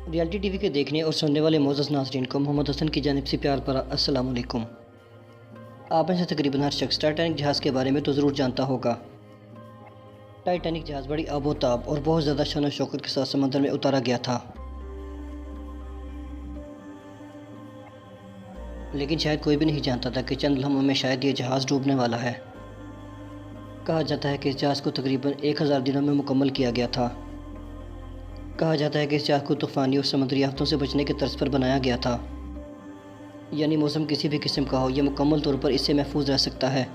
Reality TV के देखने और सुनने वाले मोअज़्ज़ज़ नाज़रीन को मोहम्मद हसन की जानिब से प्यार भरा अस्सलाम वालेकुम। आप में से तकरीबन हर शख्स टाइटैनिक जहाज़ के बारे में तो ज़रूर जानता होगा। टाइटैनिक जहाज़ बड़ी आबोताब और बहुत ज़्यादा शान और शौकत के साथ समंदर में उतारा गया था, लेकिन शायद कोई भी नहीं जानता था कि चंद लम्हों में शायद ये जहाज़ डूबने वाला है। कहा जाता है कि इस जहाज़ को तकरीबन 1000 दिनों में मुकम्मल किया गया था। कहा जाता है कि इस जहाज़ को तूफ़ानी और समुद्री आफ़तों से बचने के तर्ज पर बनाया गया था, यानी मौसम किसी भी किस्म का हो, यह मुकम्मल तौर पर इससे महफूज रह सकता है।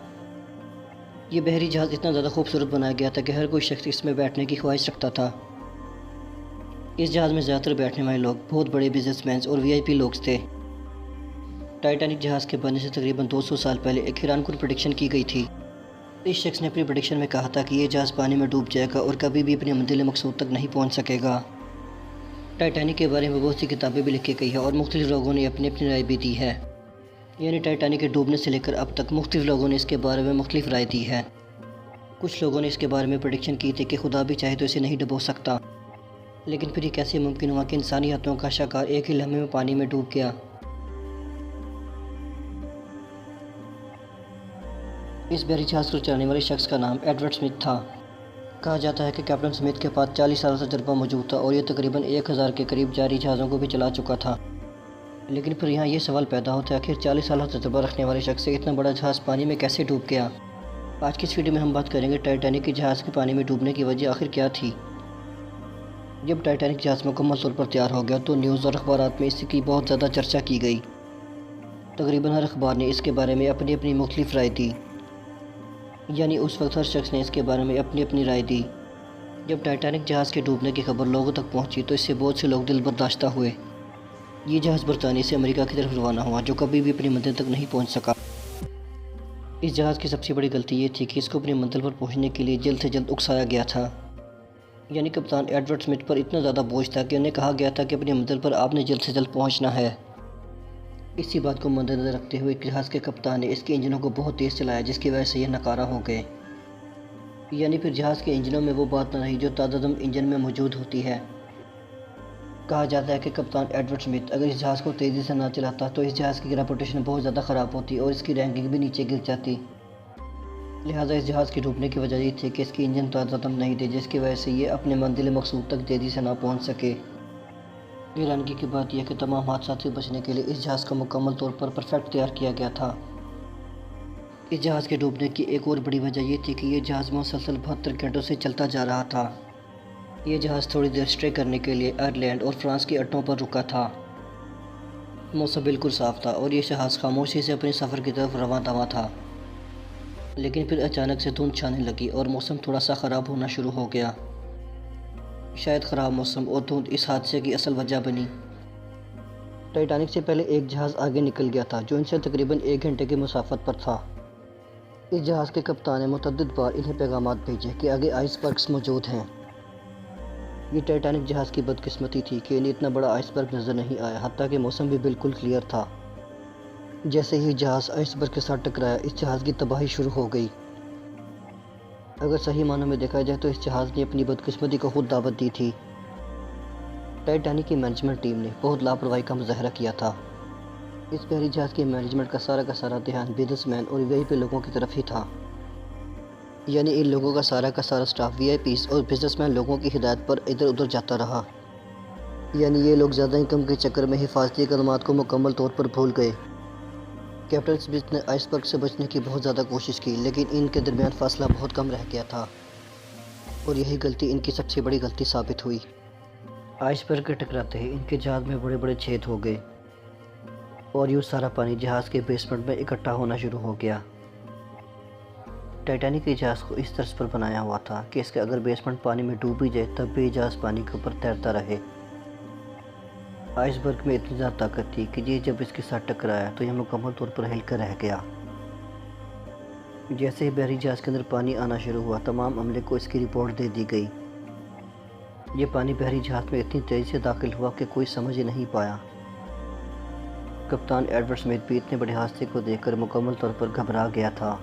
ये बहरी जहाज़ इतना ज़्यादा खूबसूरत बनाया गया था कि हर कोई शख्स इसमें बैठने की ख्वाहिश रखता था। इस जहाज़ में ज़्यादातर बैठने वाले लोग बहुत बड़े बिजनेसमैन और वीआईपी लोग थे। टाइटैनिक जहाज़ के बनने से तकरीबन 200 साल पहले एक हैरानकुन प्रेडिक्शन की गई थी। इस शख्स ने अपनी प्रेडिक्शन में कहा था कि यह जहाज़ पानी में डूब जाएगा और कभी भी अपनी मंजिल मकसूद तक नहीं पहुंच सकेगा। टाइटैनिक के बारे में बहुत सी किताबें भी लिखी गई है और मुख्तलिफ लोगों ने अपनी अपनी राय भी दी है। यानी टाइटैनिक के डूबने से लेकर अब तक मुख्तलिफ लोगों ने इसके बारे में मुख्तलिफ राय दी है। कुछ लोगों ने इसके बारे में प्रेडिक्शन की थी कि खुदा भी चाहे तो इसे नहीं डुबो सकता, लेकिन फिर ये कैसे मुमकिन हुआ कि इंसानी हाथों का शिकार एक ही लम्हे में पानी में डूब गया। इस बहरी जहाज़ को चलाने वाले शख्स का नाम एडवर्ड स्मिथ था। कहा जाता है कि कैप्टन स्मिथ के पास 40 साल का तजुर्बा मौजूद था और ये तकरीबन 1000 के करीब जारी जहाज़ों को भी चला चुका था। लेकिन फिर यहाँ ये सवाल पैदा होता है, आखिर 40 साल का तजुर्बा रखने वाले शख्स से इतना बड़ा जहाज़ पानी में कैसे डूब गया। आज की इस वीडियो में हम बात करेंगे टाइटैनिक की जहाज़ के पानी में डूबने की वजह आखिर क्या थी। जब टाइटैनिक जहाज़ मुकम्मल तौर पर तैयार हो गया तो न्यूज़ और अखबारात में इसकी बहुत ज़्यादा चर्चा की गई। तकरीबन हर अखबार ने इसके बारे में अपनी अपनी मुख्तलिफ राय दी, यानी उस वक्त हर शख्स ने इसके बारे में अपनी अपनी राय दी। जब टाइटैनिक जहाज़ के डूबने की खबर लोगों तक पहुंची तो इससे बहुत से लोग दिल बर्दाश्त हुए। ये जहाज़ बरतानिया से अमेरिका की तरफ रवाना हुआ, जो कभी भी अपनी मंजिल तक नहीं पहुंच सका। इस जहाज़ की सबसे बड़ी गलती ये थी कि इसको अपनी मंजिल पर पहुंचने के लिए जल्द से जल्द उकसाया गया था। यानी कप्तान एडवर्ड स्मिथ पर इतना ज़्यादा बोझ था कि उन्हें कहा गया था कि अपनी मंजिल पर आपने जल्द से जल्द पहुँचना है। इसी बात को मद्देनज़र रखते हुए जहाज़ के कप्तान ने इसके इंजनों को बहुत तेज़ चलाया, जिसकी वजह से ये नकारा हो गए। यानी फिर जहाज़ के इंजनों में वो बात न रही जो ताज़ादम इंजन में मौजूद होती है। कहा जाता है कि कप्तान एडवर्ड स्मिथ अगर इस जहाज़ को तेज़ी से ना चलाता तो इस जहाज़ की रेपुटेशन बहुत ज़्यादा ख़राब होती और इसकी रैंकिंग भी नीचे गिर जाती। लिहाजा इस जहाज़ के डूबने की वजह ये थी कि इसके इंजन ताज़ादम नहीं थे, जिसकी वजह से ये अपने मंजिल मकसूद तक तेज़ी से ना पहुँच सके। हैरानगी की बात यह कि तमाम हादसा से बचने के लिए इस जहाज़ को मुकम्मल तौर पर परफेक्ट तैयार किया गया था। इस जहाज़ के डूबने की एक और बड़ी वजह यह थी कि यह जहाज़ मुसलसल 72 घंटों से चलता जा रहा था। यह जहाज़ थोड़ी देर स्टे करने के लिए आयरलैंड और फ्रांस की अड्डों पर रुका था। मौसम बिल्कुल साफ़ था और यह जहाज़ खामोशी से अपने सफ़र की तरफ रवां दवा था। लेकिन फिर अचानक से धुंध छाने लगी और मौसम थोड़ा सा ख़राब होना शुरू हो गया। शायद ख़राब मौसम और धुंध इस हादसे की असल वजह बनी। टाइटैनिक से पहले एक जहाज़ आगे निकल गया था जो इनसे तकरीबन 1 घंटे की मुसाफत पर था। इस जहाज़ के कप्तान ने मुतअद्दिद बार इन्हें पैगामात भेजे कि आगे आइसबर्ग्स मौजूद हैं। ये टाइटैनिक जहाज़ की बदकिस्मती थी कि इन्हें इतना बड़ा आइसबर्ग नज़र नहीं आया, हत्ता कि मौसम भी बिल्कुल क्लियर था। जैसे ही जहाज़ आइसबर्ग के साथ टकराया, इस जहाज़ की तबाही शुरू हो गई। अगर सही मानों में देखा जाए तो इस जहाज़ ने अपनी बदकिस्मती को खुद दावत दी थी। टाइटैनिक की मैनेजमेंट टीम ने बहुत लापरवाही का मुजाहरा किया था। इस बहरी जहाज़ की मैनेजमेंट का सारा ध्यान बिजनेसमैन और वीआईपी लोगों की तरफ ही था। यानी इन लोगों का सारा स्टाफ वीआईपीज़ और बिजनेसमैन लोगों की हिदायत पर इधर उधर जाता रहा। यानी ये लोग ज़्यादा इनकम के चक्कर में हिफाजती इक़दामात को मुकम्मल तौर पर भूल गए। कैप्टन स्मिथ ने आइसबर्ग से बचने की बहुत ज़्यादा कोशिश की, लेकिन इनके दरमियान फासला बहुत कम रह गया था और यही गलती इनकी सबसे बड़ी गलती साबित हुई। आइसबर्ग के टकराते ही इनके जहाज़ में बड़े बड़े छेद हो गए और यूँ सारा पानी जहाज़ के बेसमेंट में इकट्ठा होना शुरू हो गया। टाइटैनिक के जहाज़ को इस तर्ज पर बनाया हुआ था कि इसके अगर बेसमेंट पानी में डूब भी जाए तब भी जहाज़ पानी के ऊपर तैरता रहे। आइसबर्ग में इतनी ज़्यादा ताकत थी कि ये जब इसके साथ टकराया तो यह मुकम्मल तौर पर हिल कर रह गया। जैसे ही बहरी जहाज़ के अंदर पानी आना शुरू हुआ, तमाम अमले को इसकी रिपोर्ट दे दी गई। ये पानी बहरी जहाज़ में इतनी तेज़ी से दाखिल हुआ कि कोई समझ ही नहीं पाया। कप्तान एडवर्ड स्मिथ भी इतने बड़े हादसे को देखकर मुकम्मल तौर पर घबरा गया था।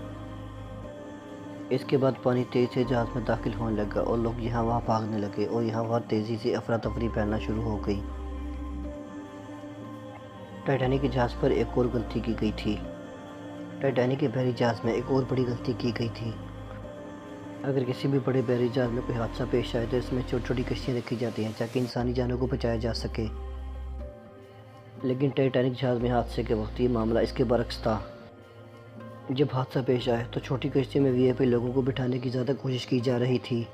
इसके बाद पानी तेज़ी से जहाज़ में दाखिल होने लगा और लोग यहाँ वहाँ भागने लगे और यहाँ वहाँ तेज़ी से अफरा तफरी फैलना शुरू हो गई। टाइटैनिक के जहाज़ पर एक और गलती की गई थी। टाइटैनिक के बहरी जहाज़ में एक और बड़ी गलती की गई थी। अगर किसी भी बड़े बहरी जहाज़ में कोई हादसा पेश आए तो इसमें छोटी छोटी कश्तियाँ रखी जाती हैं ताकि इंसानी जानों को बचाया जा सके। लेकिन टाइटैनिक जहाज़ में हादसे के वक्त ये मामला इसके बरक्स था। जब हादसा पेश आया तो छोटी कश्ती में वीआईपी लोगों को बिठाने की ज़्यादा कोशिश की जा रही थी।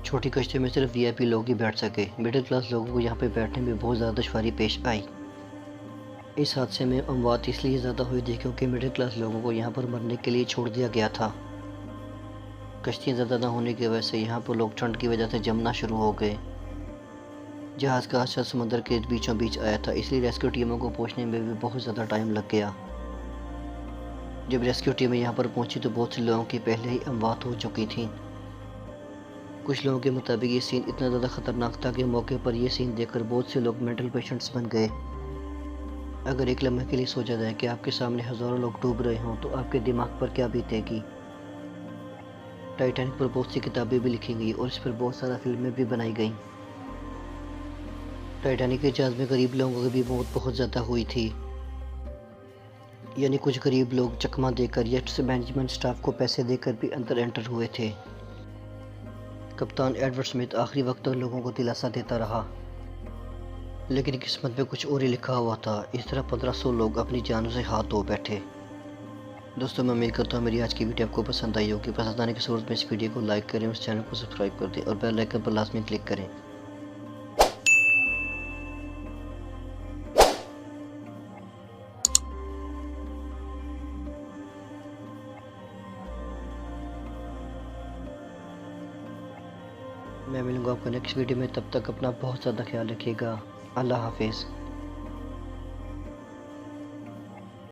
छोटी कश्ती में सिर्फ वीआईपी लोग ही बैठ सके। मिडिल क्लास लोगों को यहाँ पे बैठने में बहुत ज़्यादा दुश्वारी पेश आई। इस हादसे में अमवात इसलिए ज़्यादा हुई थी क्योंकि मिडिल क्लास लोगों को यहाँ पर मरने के लिए छोड़ दिया गया था। कश्तियाँ ज़्यादा न होने की वजह से यहाँ पर लोग ठंड की वजह से जमना शुरू हो गए। जहाज़ का हादसा समंदर के बीचों बीच आया था, इसलिए रेस्क्यू टीमों को पहुँचने में भी बहुत ज़्यादा टाइम लग गया। जब रेस्क्यू टीमें यहाँ पर पहुँची तो बहुत से लोगों की पहले ही अमवात हो चुकी थी। कुछ लोगों के मुताबिक ये सीन इतना ज़्यादा ख़तरनाक था कि मौके पर यह सीन देखकर बहुत से लोग मेंटल पेशेंट्स बन गए। अगर एक लम्हे के लिए सोचा जाए कि आपके सामने हज़ारों लोग डूब रहे हों तो आपके दिमाग पर क्या बीतेगी। टाइटैनिक पर बहुत सी किताबें भी लिखी गई और इस पर बहुत सारा फिल्में भी बनाई गई। टाइटैनिक के जहाज़ में गरीब लोगों की भी मौत बहुत ज़्यादा हुई थी। यानी कुछ गरीब लोग चकमा देकर या मैनेजमेंट स्टाफ को पैसे देकर भी अंदर एंटर हुए थे। कप्तान एडवर्ड स्मिथ आखिरी वक्त तक लोगों को दिलासा देता रहा, लेकिन किस्मत में कुछ और ही लिखा हुआ था। इस तरह 1500 लोग अपनी जानों से हाथ धो बैठे। दोस्तों, मैं उम्मीद करता हूँ मेरी आज की वीडियो आपको पसंद आई होगी। पसंद आने की सूरत में इस वीडियो को लाइक करें, उस चैनल को सब्सक्राइब कर दें और बेल आइकन पर लाजमी क्लिक करें। मैं मिलूँगा आपको नेक्स्ट वीडियो में। तब तक अपना बहुत ज़्यादा ख्याल रखिएगा। अल्लाह हाफिज़।